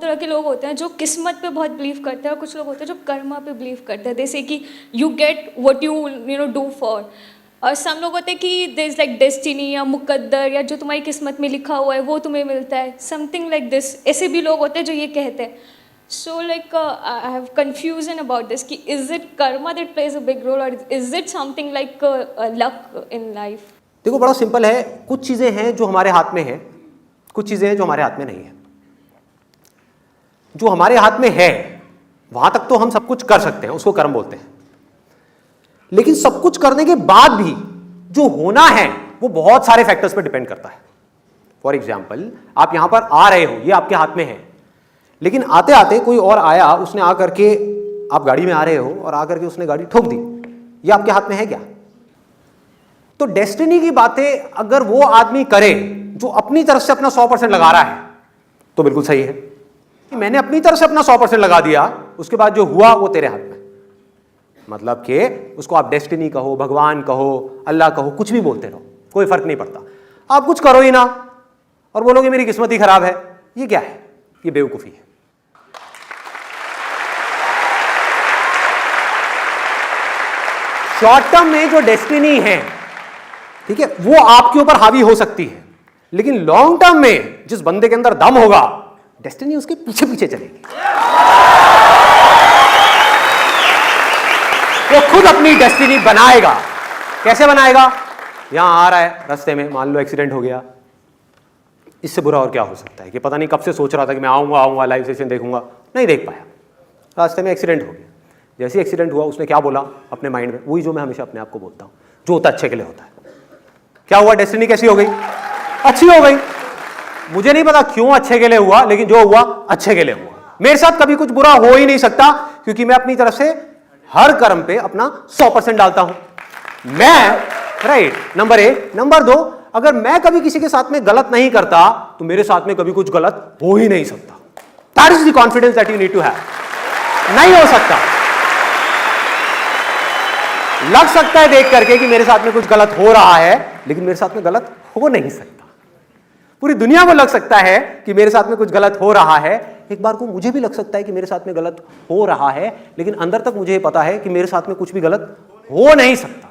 तरह के लोग होते हैं जो किस्मत पे बहुत बिलीव करते हैं और कुछ लोग होते हैं जो कर्मा पे बिलीव करते हैं, जैसे कि you get what you do for. और सम लोग होते हैं कि देयर इज लाइक डेस्टिनी या मुकद्दर या जो तुम्हारी किस्मत में लिखा हुआ है वो तुम्हें मिलता है, समथिंग लाइक दिस। ऐसे भी लोग होते हैं जो ये कहते हैं। So like I have confusion about this कि is it karma that plays a big role और is it something like luck in life? देखो बड़ा सिंपल है, कुछ चीजें हैं जो हमारे हाथ में है, कुछ चीजें हैं जो हमारे हाथ में नहीं है। जो हमारे हाथ में है वहां तक तो हम सब कुछ कर सकते हैं, उसको कर्म बोलते हैं। लेकिन सब कुछ करने के बाद भी जो होना है वो बहुत सारे फैक्टर्स पे डिपेंड करता है। फॉर एग्जाम्पल, आप यहां पर आ रहे हो, ये आपके हाथ में है, लेकिन आते आते कोई और आया, उसने आकर के, आप गाड़ी में आ रहे हो और आकर के उसने गाड़ी ठोक दी, ये आपके हाथ में है क्या? तो डेस्टिनी की बातें अगर वो आदमी करे जो अपनी तरफ से अपना 100% लगा रहा है तो बिल्कुल सही है कि मैंने अपनी तरफ से अपना 100% लगा दिया, उसके बाद जो हुआ वो तेरे हाथ में। मतलब कि उसको आप डेस्टिनी कहो, भगवान कहो, अल्लाह कहो, कुछ भी बोलते रहो, कोई फर्क नहीं पड़ता। आप कुछ करो ही ना और बोलोगे मेरी किस्मत ही खराब है, ये क्या है? ये बेवकूफी है। शॉर्ट टर्म में जो डेस्टिनी है, ठीक है, वो आपके ऊपर हावी हो सकती है, लेकिन लॉन्ग टर्म में जिस बंदे के अंदर दम होगा, डेस्टिनी उसके पीछे पीछे चलेगी। वो खुद अपनी डेस्टिनी बनाएगा। कैसे बनाएगा? यहां आ रहा है, रास्ते में मान लो एक्सीडेंट हो गया, इससे बुरा और क्या हो सकता है कि पता नहीं कब से सोच रहा था कि मैं आऊंगा लाइव सेशन देखूंगा, नहीं देख पाया, रास्ते में एक्सीडेंट हो गया। जैसे ही एक्सीडेंट हुआ उसने क्या बोला अपने माइंड में, वही जो मैं हमेशा अपने आप को बोलता हूं, जो होता अच्छे के लिए होता है। क्या हुआ? डेस्टिनी कैसी हो गई? अच्छी हो गई। मुझे नहीं पता क्यों अच्छे के लिए हुआ, लेकिन जो हुआ अच्छे के लिए हुआ। मेरे साथ कभी कुछ बुरा हो ही नहीं सकता, क्योंकि मैं अपनी तरफ से हर कर्म पे अपना 100% डालता हूं मैं, राइट? नंबर 1। नंबर 2, अगर मैं कभी किसी के साथ में गलत नहीं करता तो मेरे साथ में कभी कुछ गलत हो ही नहीं सकता। That is the confidence that you need to have. नहीं हो सकता। लग सकता है देख करके कि मेरे साथ में कुछ गलत हो रहा है, लेकिन मेरे साथ में गलत हो नहीं सकता। पूरी दुनिया को लग सकता है कि मेरे साथ में कुछ गलत हो रहा है, एक बार को मुझे भी लग सकता है कि मेरे साथ में गलत हो रहा है, लेकिन अंदर तक मुझे पता है कि मेरे साथ में कुछ भी गलत हो नहीं सकता।